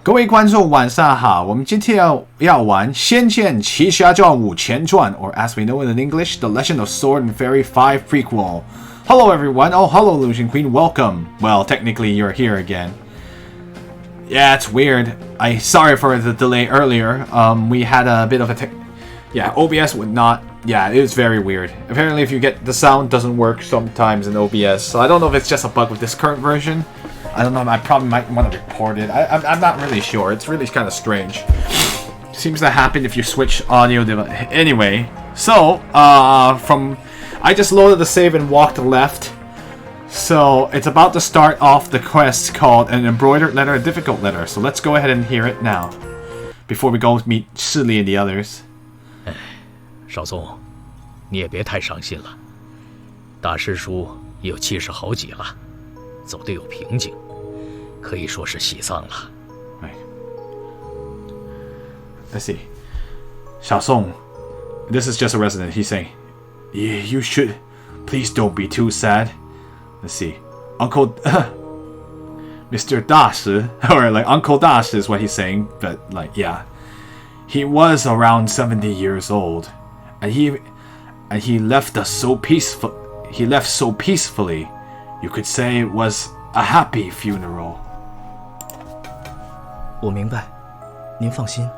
各位观众晚上好，我们今天要玩《仙剑奇侠传五前传》 or as we know it in English, The Legend of Sword and Fairy 5 Prequel. Hello everyone, oh hello Illusion Queen, welcome. Well, technically you're here again. Yeah, it's weird. Sorry for the delay earlier. We had a bit of a OBS would not. Yeah, it was very weird. Apparently if you get the sound doesn't work sometimes in OBS. So I don't know if it's just a bug with this current version. I don't know, I probably might want to report it. I'm not really sure. It's really kind of strange. Seems to happen if you switch audio device. Anyway, so, I just loaded the save and walked left. So, it's about to start off the quest called An Embroidered Letter, a Difficult Letter. So let's go ahead and hear it now. Before we go meet Shili and the others. 少宗，你也别太伤心了。大师叔也有70好几了。 走得有瓶颈，可以说是喜丧了。Right. Let's see. 小宋 this is just a resident. He's saying, yeah, you should. Please don't be too sad. Let's see. Uncle Mr. Dash, or like Uncle Dash is what he's saying, but like, yeah. He was around 70 years old, and he left us so peaceful. He left so peacefully. You could say it was a happy funeral. 我明白，您放心。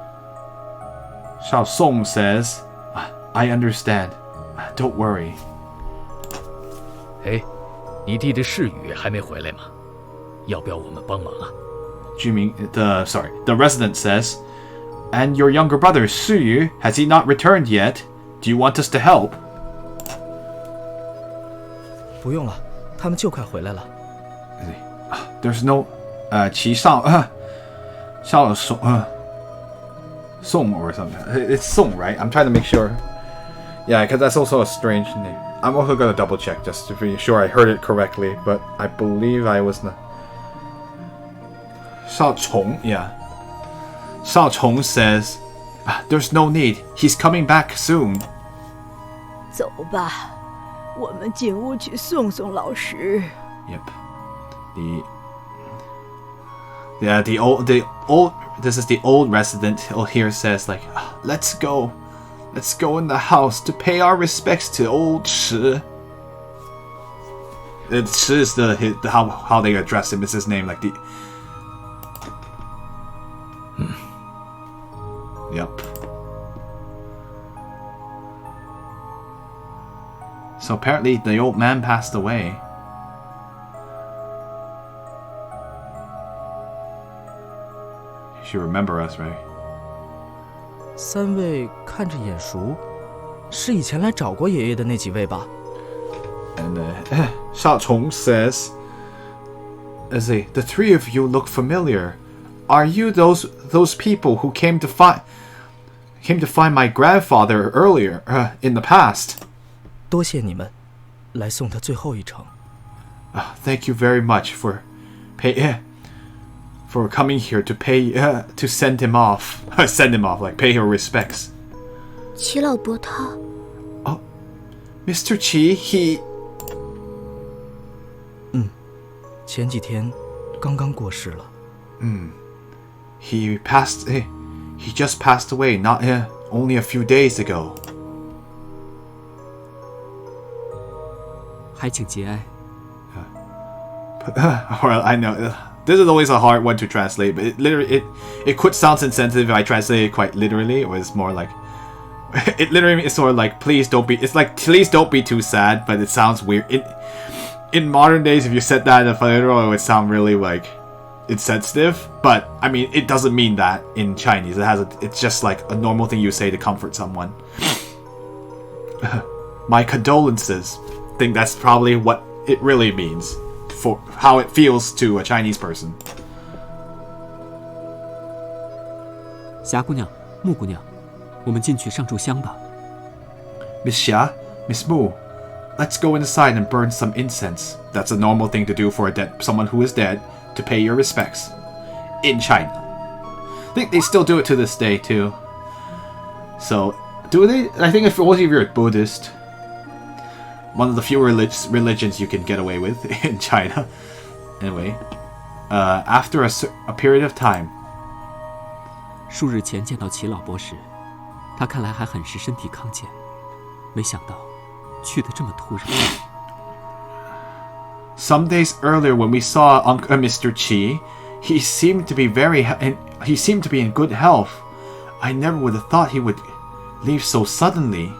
Xiao Song says, I understand. Don't worry. 哎，你弟弟世宇还没回来吗？要不要我们帮忙啊？ The resident says, and your younger brother Suyu, has he not returned yet? Do you want us to help? 不用了。 他们就快回来了。There's no, 齐少, Song or something. It's Song, right? I'm trying to make sure. Yeah, because that's also a strange name. I'm also gonna double check just to be sure I heard it correctly, but I believe I was not. Shao Chong, yeah. Shao Chong says, there's no need. He's coming back soon. 走吧。 我们进屋去送送老师。Yep. The old. This is the old resident here says like, let's go in the house to pay our respects to old Shi. Shi is how they address him. Is his name like the. Yep. So apparently the old man passed away. You should remember us, right? 三位看着眼熟，是以前来找过爷爷的那几位吧 And Shao Chong says, the three of you look familiar. Are you those people who came to find my grandfather earlier in the past? 多谢你们，来送他最后一程。Thank you very much for coming here to to send him off. Send him off, like pay your respects. 齐老伯他 Oh, Mr. Qi, he. 前几天刚刚过世了。He passed. He just passed away. Not only a few days ago. 还请节哀。Well, I know this is always a hard one to translate, but it could sound insensitive if I translate it quite literally. It was more like it literally is sort of like please don't be. It's like please don't be too sad, but it sounds weird. In modern days, if you said that in a funeral, it would sound really like insensitive. But I mean, it doesn't mean that in Chinese. It's just like a normal thing you say to comfort someone. My condolences. I think that's probably what it really means for how it feels to a Chinese person. 霞姑娘，木姑娘，我们进去上炷香吧。Miss Xia, Miss Mu, let's go inside and burn some incense. That's a normal thing to do for someone who is dead to pay your respects in China. I think they still do it to this day too. So, do they? I think if you're a Buddhist. One of the few religions you can get away with in China. Anyway, after a period of time, 数日前见到齐老伯时，他看来还很是身体康健，没想到去得这么突然。Some days earlier, when we saw Mr. Qi, he seemed to be in good health. I never would have thought he would leave so suddenly.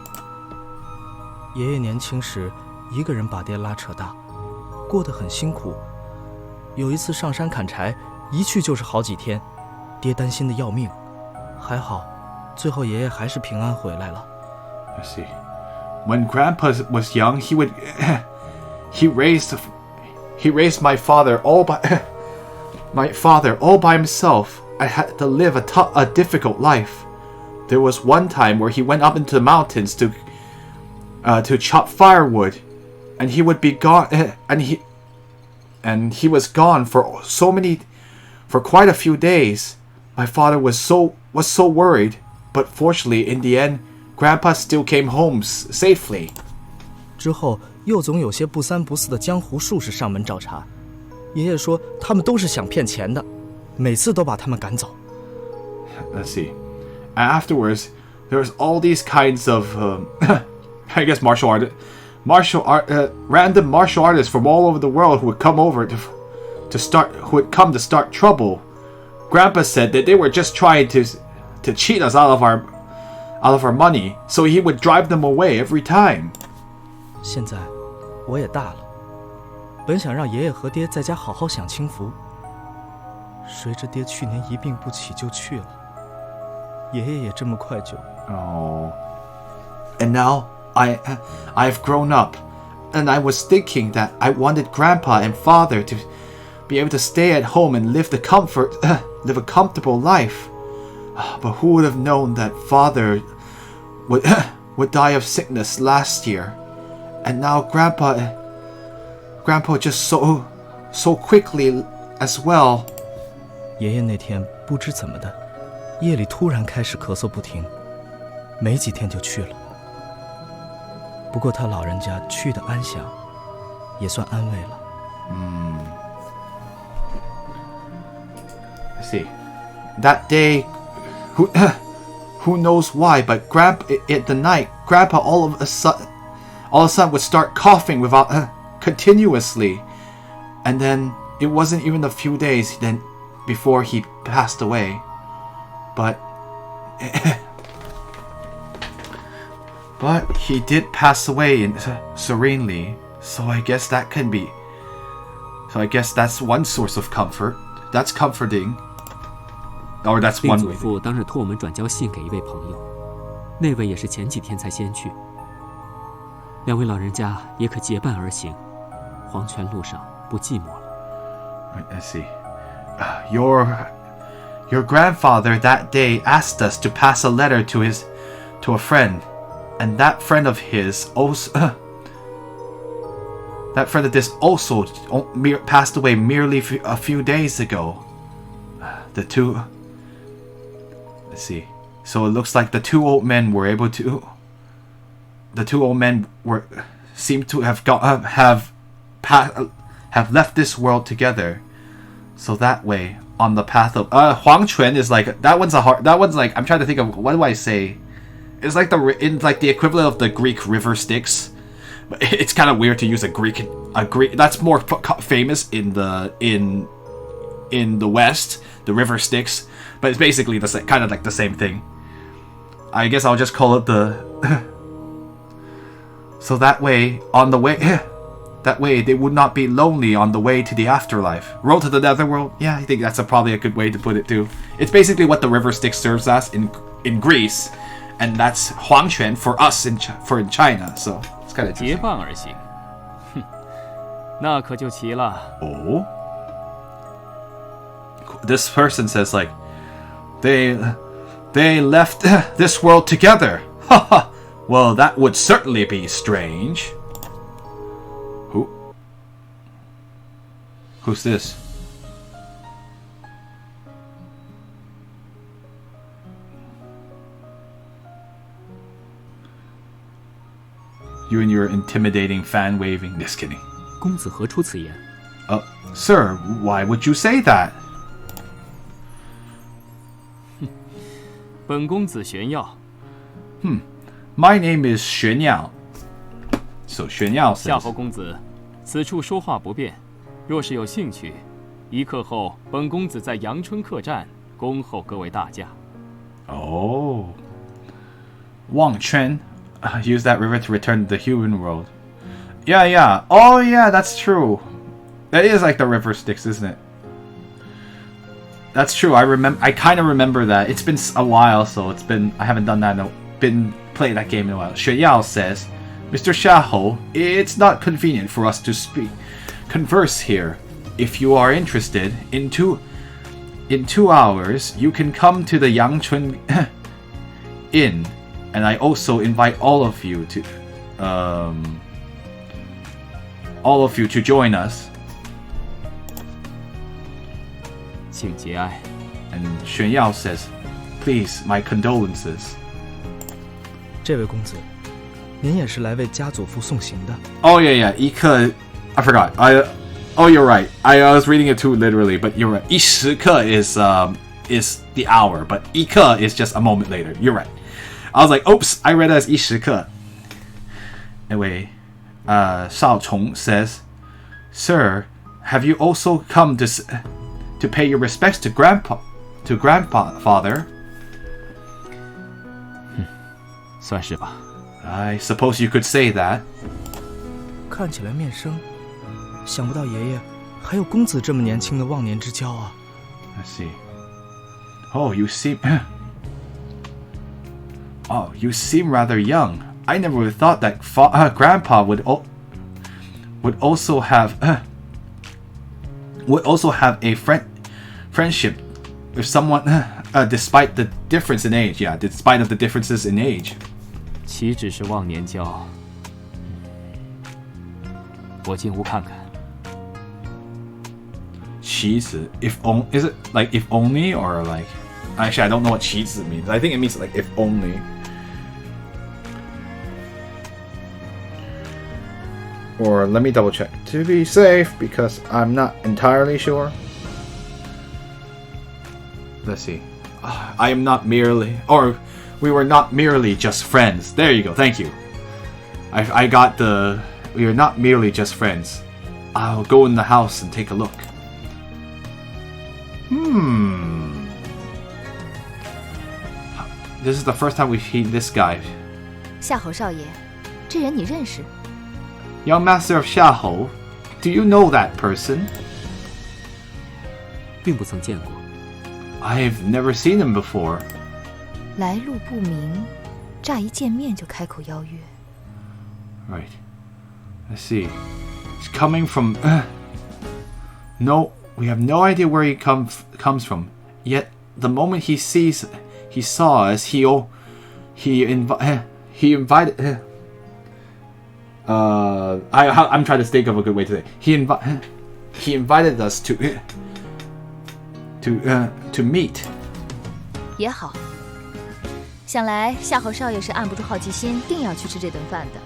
爷爷年轻时一个人把爹拉扯大，过得很辛苦。有一次上山砍柴，一去就是好几天，爹担心的要命。还好，最后爷爷还是平安回来了。I see. When Grandpa was young, he raised my father all by himself. I had to live a difficult life. There was one time where he went up into the mountains to chop firewood, and he would be gone, and he was gone for quite a few days. My father was so worried, but fortunately, in the end, Grandpa still came home safely. 之后又总有些不三不四的江湖术士上门找茬，爷爷说他们都是想骗钱的，每次都把他们赶走。Let's see. Afterwards, there was all these kinds of, I guess, random martial artists from all over the world who would come over to start trouble. Grandpa said that they were just trying to cheat us out of our money, so he would drive them away every time. 现在我也大了，本想让爷爷和爹在家好好享清福，谁知爹去年一病不起就去了，爷爷也这么快就。Oh. And now I've grown up, and I was thinking that I wanted Grandpa and Father to be able to stay at home and live a comfortable life. But who would have known that Father would die of sickness last year, and now Grandpa just so quickly as well. 爷爷那天不知怎么的，夜里突然开始咳嗽不停，没几天就去了。不过他老人家去的安详，也算安慰了。I see. That day, who knows why, but at the night, Grandpa all of a sudden would start coughing continuously, and then it wasn't even a few days before he passed away. But he did pass away serenely, so I guess that can be. So I guess that's one source of comfort. That's comforting. Or that's 令 one 祖 way. 父当日托我们转交信给一位朋友，那位也是前几天才先去。两位老人家也可结伴而行，黄泉路上不寂寞了。 I see. Your grandfather that day asked us to pass a letter to a friend, and that friend of his also passed away merely a few days ago. Let's see. So it looks like the two old men seem to have left this world together. So that way, on the path of Huang Quan is like that one's like I'm trying to think of what do I say. It's like the equivalent of the Greek river Styx. But it's kind of weird to use a Greek that's more famous in the West, the river Styx, but it's basically kind of like the same thing. I guess I'll just call it the so that way they would not be lonely on the way to the afterlife. Road to the netherworld? Yeah, I think that's probably a good way to put it too. It's basically what the river Styx serves as in Greece, and that's Huangquan for us in China. So it's kind of 结伴而行，哼，那可就奇了。Oh, this person says like they left this world together. Haha. Well, that would certainly be strange. Who's this? You and your intimidating fan waving. Just kidding. 公子何出此言？ Sir, why would you say that? 本公子玄耀。My name is 玄耀。So 玄耀 says. 夏侯公子，此处说话不便，若是有兴趣，一刻后本公子在阳春客栈恭候各位大驾。Oh. Wang Chen used that river to return to the human world. Yeah, yeah. Oh, yeah, that's true. That is like the river Styx, isn't it? That's true. I kind of remember that. It's been a while, so I haven't done that. Played that game in a while. Xue Yao says, Mr. Xiahou, it's not convenient for us to converse here. If you are interested, in 2 hours, you can come to the Yangchun Inn, and I also invite all of you to join us. 请节哀。 And Xue Yao says, please, my condolences. 这位公子，您也是来为家祖父送行的。 Oh yeah, yeah. 一刻, I forgot. Oh, you're right. I was reading it too literally, but you're right. 一时刻 is the hour, but 一刻 is just a moment later. You're right. I was like, oops, I read it as 一时刻. Anyway, Shao Chong says, Sir, have you also come to pay your respects to grandfather? 算是吧。 I suppose you could say that. 看起来面生，想不到爷爷还有公子这么年轻的忘年之交啊。 Let's see. Oh, you seem rather young. I never would have thought that Grandpa would also have a friendship with someone, despite the difference in age. Yeah, despite of the differences in age. 岂止是忘年交？我进屋看看。棋子, is it like if only or like? Actually, I don't know what 棋子 means. I think it means like if only. Or let me double check to be safe because I'm not entirely sure. Let's see. I am not merely, or we were not merely just friends. There you go. Thank you. I got the. We are not merely just friends. I'll go in the house and take a look. This is the first time we've seen this guy. 夏侯少爷，这人你认识？ Young Master of Xiahou, do you know that person? 并不曾见过。 I've never seen him before. 来路不明，乍一见面就开口邀约。 Right. Let's see. He's coming from. No, we have no idea where he comes from. Yet the moment he saw us, he invited. I'm trying to think of a good way to say. He invited us to meet. 也好，想来夏侯少爷是按不住好奇心，定要去吃这顿饭的。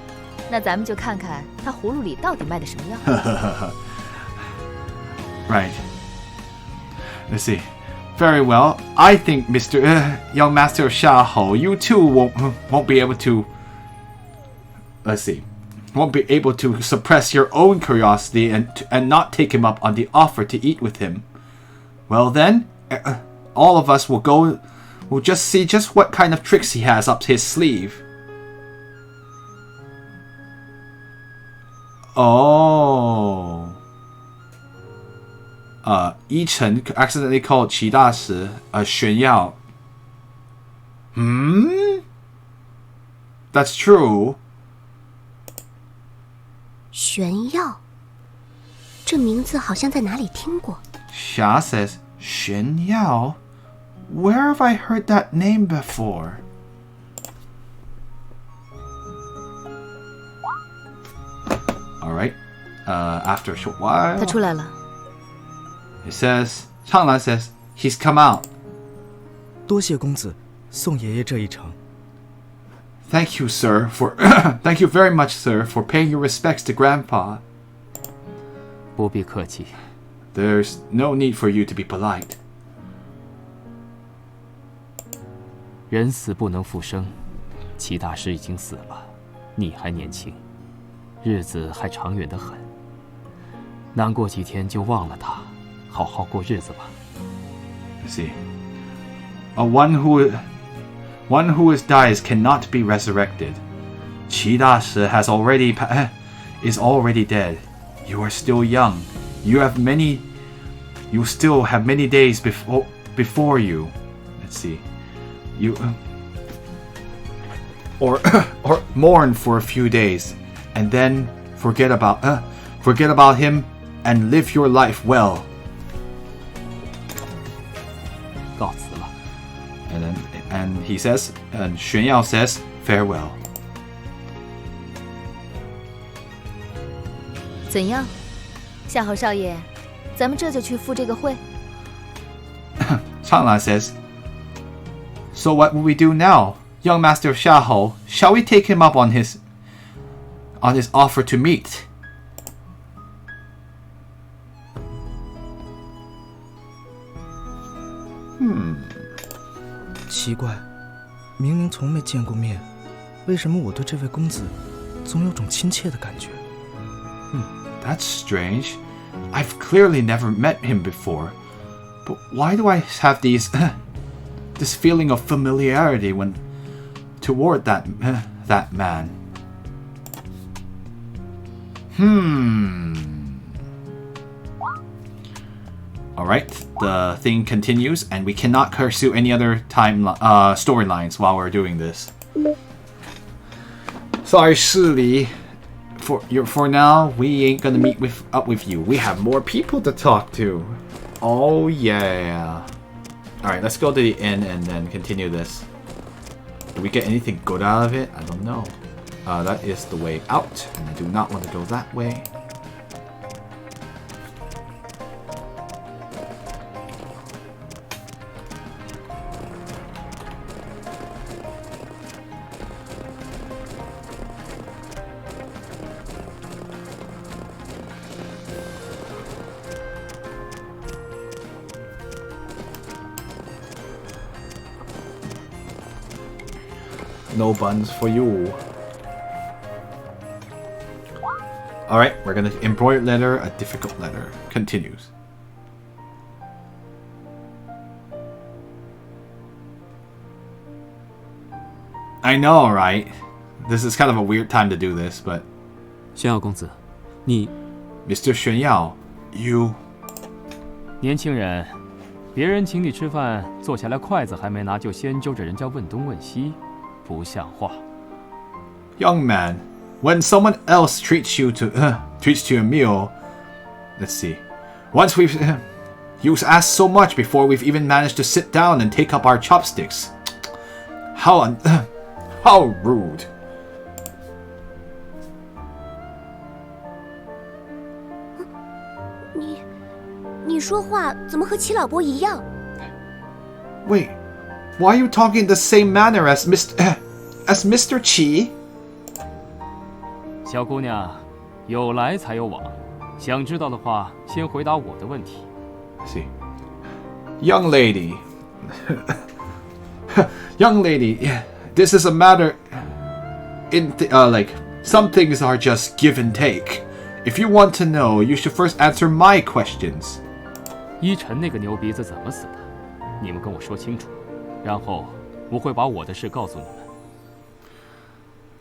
那咱们就看看他葫芦里到底卖的什么药。Right. Let's see. Very well. I think, Mr. Young Master of Xiahou, you too won't be able to. Let's see. Won't be able to suppress your own curiosity and not take him up on the offer to eat with him. Well then, all of us will go. We'll just see just what kind of tricks he has up his sleeve. Oh. Yi Chen accidentally called Qi Dashi Xuan Yao. That's true. 玄耀，这名字好像在哪里听过。 Xia says, Xuan Yao? Where have I heard that name before? Alright. After a short while. 他出来了。 It says, Changlan says, he's come out. 多谢公子送爷爷这一程。 Thank you, sir, for thank you very much, sir, for paying your respects to Grandpa. 不必客气。 There's no need for you to be polite. 人死不能复生，齐大师已经死了，你还年轻，日子还长远得很。难过几天就忘了他，好好过日子吧。Let's see. One who is dies cannot be resurrected. 齐大师 is already dead. You are still young. You still have many days before you. Let's see. You or mourn for a few days, and then forget about him and live your life well. 告辞了。And he says, and 玄耀 says farewell. 怎样，夏侯少爷，咱们这就去赴这个会？Chanla says, so what will we do now, young Master Xiahou? Shall we take him up on his offer to meet? 奇怪，明明从没见过面，为什么我对这位公子总有种亲切的感觉？That's strange. I've clearly never met him before, but why do I have this feeling of familiarity toward that man? Alright, the thing continues, and we cannot pursue any other storylines while we're doing this. Sorry, Shili. For now, we ain't gonna meet up with you. We have more people to talk to. Oh yeah. Alright, let's go to the inn and then continue this. Do we get anything good out of it? I don't know. That is the way out, and I do not want to go that way. No buns for you. Alright, we're gonna embroidered letter, a difficult letter. Continues. I know, right? This is kind of a weird time to do this, but... 玄耀公子，你 Mr. 玄耀, you... 年轻人，别人请你吃饭，坐下来筷子还没拿就先揪着人家问东问西，不像话。Young man, when someone else treats you to a meal, let's see. Once you asked so much before we've even managed to sit down and take up our chopsticks. How rude. 你说话怎么和齐老伯一样？ Wait, why are you talking in the same manner as Mr. Qi? 小姑娘，有来才有往，想知道的话，先回答我的问题。See, young lady, this is a matter. Like some things are just give and take. If you want to know, you should first answer my questions. 依晨那个牛鼻子怎么死的？你们跟我说清楚，然后我会把我的事告诉你们。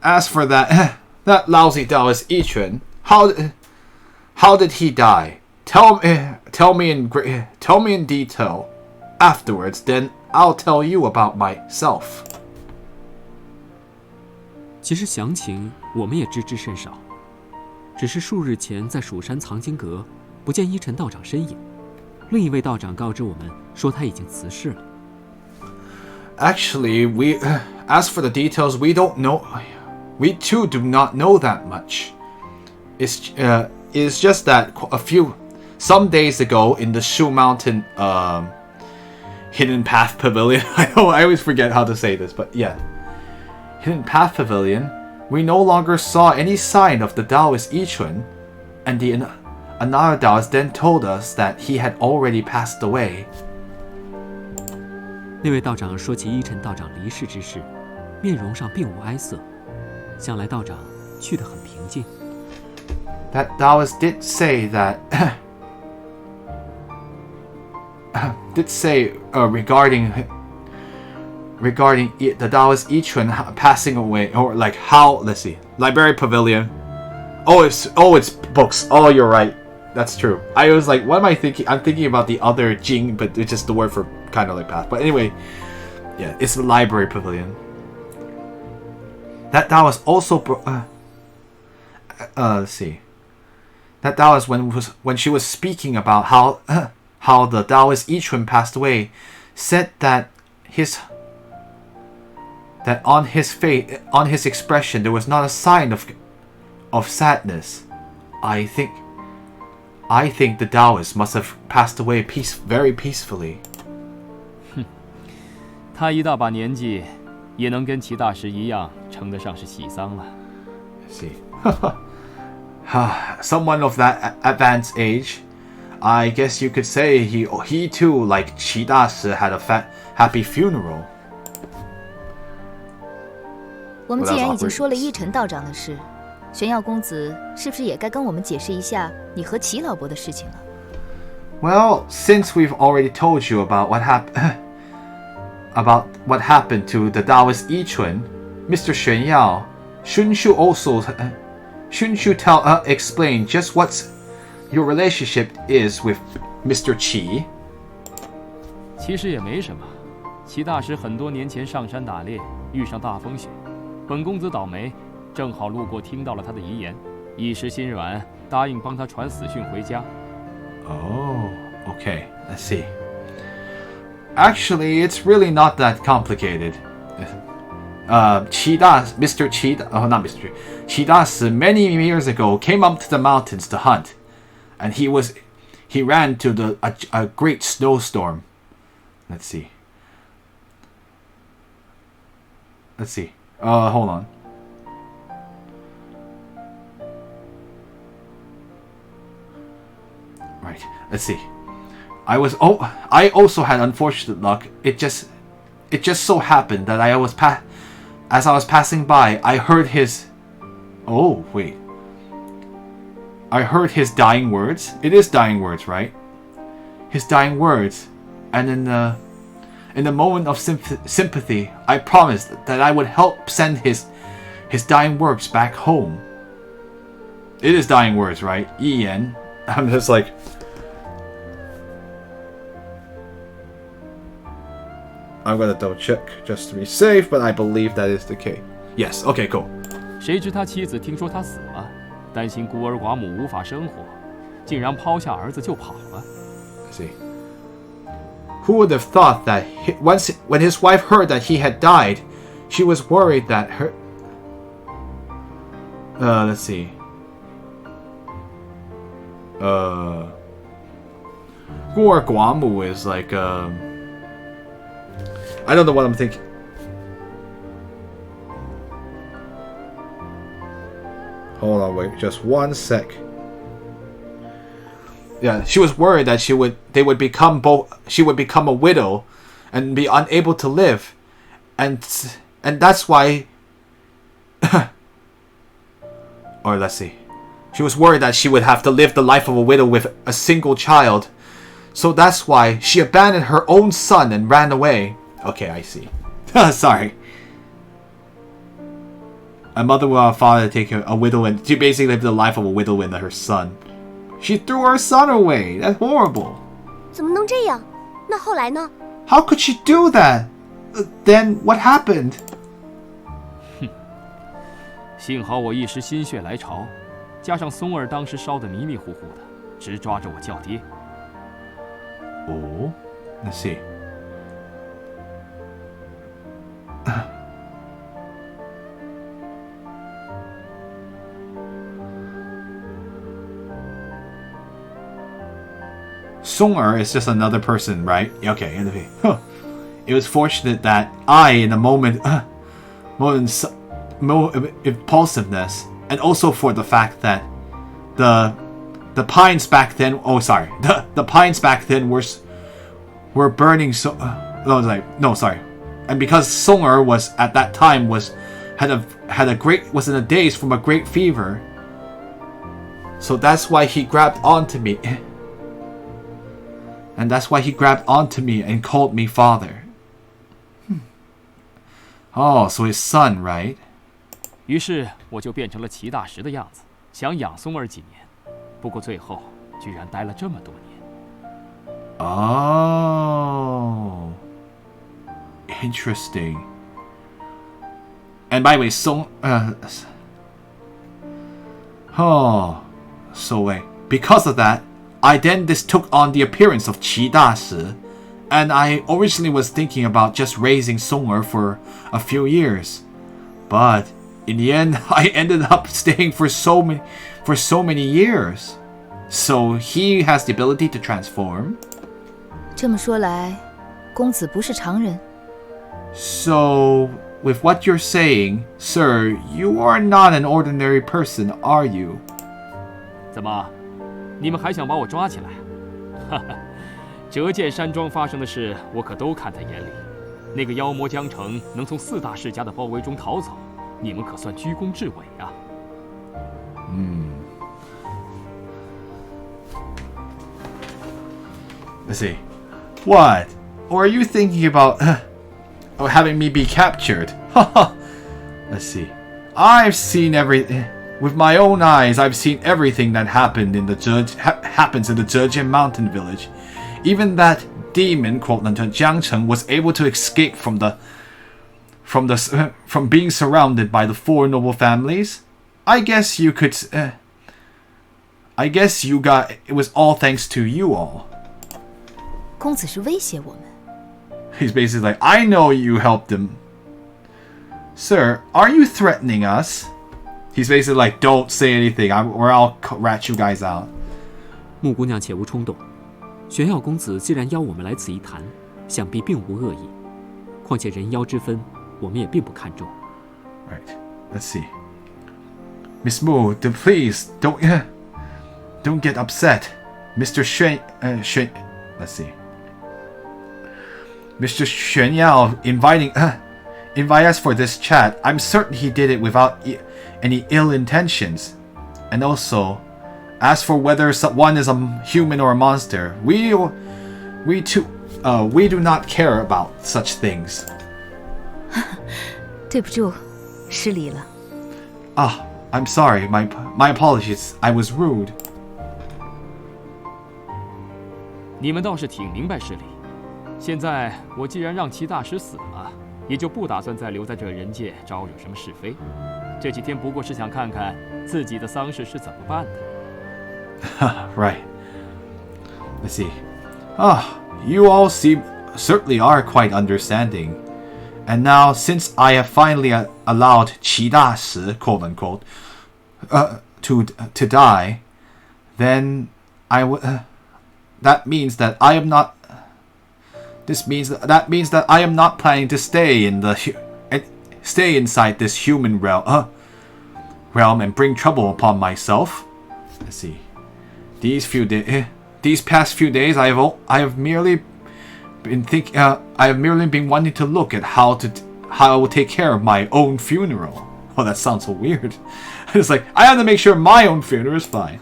As for that lousy Taoist Yichun, how did he die? Tell me in detail. Afterwards, then I'll tell you about myself. 其实详情我们也知之甚少，只是数日前在蜀山藏经阁不见依尘道长身影，另一位道长告知我们说他已经辞世了。Actually, as for the details, we don't know. We too do not know that much. It's just that some days ago in the Shu Mountain Hidden Path Pavilion. I always forget how to say this, but yeah. Hidden Path Pavilion, we no longer saw any sign of the Taoist Yichun, and another Taoist then told us that he had already passed away. 那位道长说起依晨道长离世之事，面容上并无哀色，想来道长去得很平静。That Taoist did say that did say regarding the Taoist Yichun passing away, or like how, let's see, Library Pavilion. Oh, it's books. Oh, you're right. That's true. I was like, what am I thinking? I'm thinking about the other Jing, but it's just the word for kind of like path. But anyway, yeah, it's the Library Pavilion. That was also let's see. That was when she was speaking about how the Taoist Yichun passed away, said that on his face, on his expression, there was not a sign of sadness. I think the Taoist must have passed away very peacefully. 他一大把年纪，也能跟齐大师一样，称得上是喜丧了。See, someone of that advanced age, I guess you could say he too, like Qi Dashi, had a happy funeral. 我们既然已经说了依晨道长的事，玄耀公子是不是也该跟我们解释一下你和齐老伯的事情了？ Well, since we've already told you about what happened to the Taoist Yichun, Mr. Xuan Yao, shouldn't you explain just what your relationship is with Mr. Qi? 其实也没什么，齐大师很多年前上山打猎，遇上大风雪，本公子倒霉，正好路过听到了他的遗言，一时心软，答应帮他传死讯回家。Oh, okay. Let's see. Actually, it's really not that complicated. Qi Dashi, many years ago, came up to the mountains to hunt, and he ran to a great snowstorm. Let's see. Hold on. Right. Let's see. I also had unfortunate luck. It just so happened that as I was passing by, I heard his. Oh wait. I heard his dying words. It is dying words, right? His dying words, and in the moment of sympathy, I promised that I would help send his dying words back home. It is dying words, right? Yi Yan. I'm just like. I'm gonna double check just to be safe, but I believe that is the case. Yes. Okay. Cool. 谁知他妻子听说他死了，担心孤儿寡母无法生活，竟然抛下儿子就跑了。Let's see. Who would have thought that when his wife heard that he had died, she was worried that her. Let's see. 孤儿寡母 is like I don't know what I'm thinking. Hold on, wait, just one sec. Yeah, she was worried that she would become a widow and be unable to live, and that's why. Or let's see, she was worried that she would have to live the life of a widow with a single child, so that's why she abandoned her own son and ran away. Okay, I see. Sorry. A mother will father take a widow, and she basically lived the life of a widow and her son. She threw her son away. That's horrible. 怎么能这样？那后来呢？ How could she do that? Then what happened? 幸好我一时心血来潮，加上松儿当时烧得迷迷糊糊的，直抓着我叫爹。Oh, let's see. Song-er is just another person, right? Okay, it was fortunate that I, in a moment impulsiveness, and also for the fact that the pines back then. Oh, sorry, the pines back then were burning so. no, sorry. And because Song Er was at that time was in a daze from a great fever. So that's why he grabbed onto me. And that's why he grabbed onto me and called me father. Oh, so his son, right? 于是我就变成了齐大石的样子，想养松儿几年，不过最后居然待了这么多年。Oh, interesting. And by the way, so wait. Because of that, I then took on the appearance of Qi Dashi, and I originally was thinking about just raising Song Er for a few years, but in the end, I ended up staying for so many years. So he has the ability to transform. 这么说来，公子不是常人。So, with what you're saying, sir, you are not an ordinary person, are you? 怎么，你们还想把我抓起来？哈哈，折剑山庄发生的事，我可都看在眼里。那个妖魔江城能从4大世家的包围中逃走，你们可算居功至伟啊！Let's see. What? Or are you thinking about having me be captured? Let's see. I've seen everything. With my own eyes, I've seen everything that happened in happens in the Zhejian Mountain Village. Even that demon, quote-unquote, Jiang Cheng, was able to escape from being surrounded by the 4 noble families. I guess you could. I guess you got. It was all thanks to you all. 公子是威胁我们。He's basically like, I know you helped him. Sir, are you threatening us? He's basically like, don't say anything, or I'll rat you guys out. 穆姑娘且无冲动，玄耀公子既然邀我们来此一谈，想必并无恶意。况且人妖之分，我们也并不看重。Right. Let's see. Miss Mu, please don't get upset. Mr. Let's see. Mr. Xuan Yao invite us for this chat. I'm certain he did it without any ill intentions. And also, as for whether one is a human or a monster, we do not care about such things. 对不住，失礼了。I'm sorry. My apologies. I was rude. 你们倒是挺明白事理。现在我既然让齐大师死了，也就不打算再留在这人界招惹什么是非。这几天不过是想看看自己的丧事是怎么办的。Right. Let's see. You all certainly are quite understanding. And now, since I have finally allowed Qi Dashi, quote unquote, to die, then that means that I am not. That means that I am not planning to stay inside this human realm and bring trouble upon myself. Let's see. These past few days, I have merely been wanting to look at how I will take care of my own funeral. Oh, that sounds so weird. It's like I have to make sure my own funeral is fine.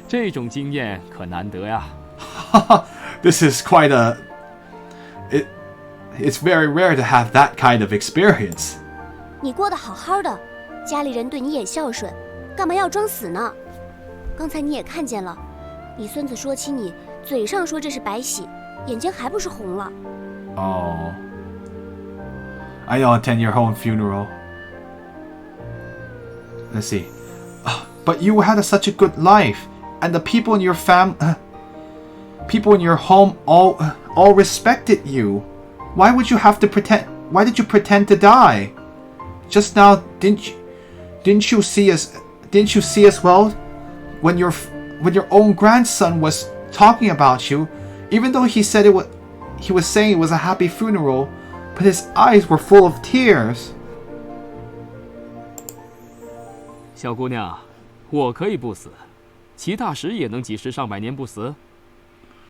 这种经验可难得呀。This is quite a. It's very rare to have that kind of experience. 你过得好好的，家里人对你也孝顺，干嘛要装死呢？刚才你也看见了，你孙子说起你，嘴上说这是白喜，眼睛还不是红了。Oh. I don't attend your home funeral. Let's see. But you had such a good life, and the people in your people in your home all respected you. Why would you have to pretend? Why did you pretend to die? Just now, didn't you see us? Didn't you see us well when your own grandson was talking about you? Even though he was saying it was a happy funeral, but his eyes were full of tears. 小姑娘，我可以不死，齐大石也能几十上百年不死。